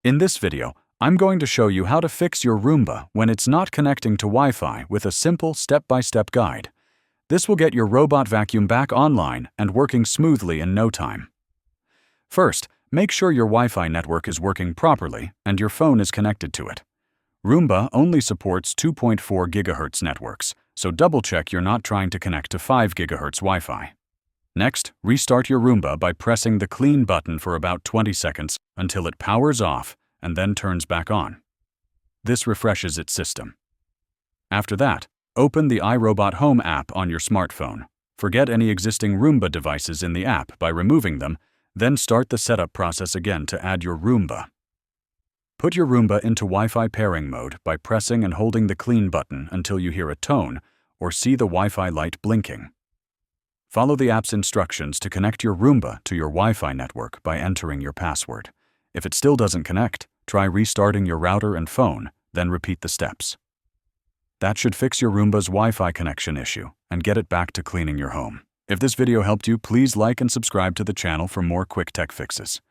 In this video, I'm going to show you how to fix your Roomba when it's not connecting to Wi-Fi with a simple step-by-step guide. This will get your robot vacuum back online and working smoothly in no time. First, make sure your Wi-Fi network is working properly and your phone is connected to it. Roomba only supports 2.4 GHz networks, so double-check you're not trying to connect to 5 GHz Wi-Fi. Next, restart your Roomba by pressing the clean button for about 20 seconds until it powers off and then turns back on. This refreshes its system. After that, open the iRobot Home app on your smartphone. Forget any existing Roomba devices in the app by removing them, then start the setup process again to add your Roomba. Put your Roomba into Wi-Fi pairing mode by pressing and holding the clean button until you hear a tone or see the Wi-Fi light blinking. Follow the app's instructions to connect your Roomba to your Wi-Fi network by entering your password. If it still doesn't connect, try restarting your router and phone, then repeat the steps. That should fix your Roomba's Wi-Fi connection issue and get it back to cleaning your home. If this video helped you, please like and subscribe to the channel for more quick tech fixes.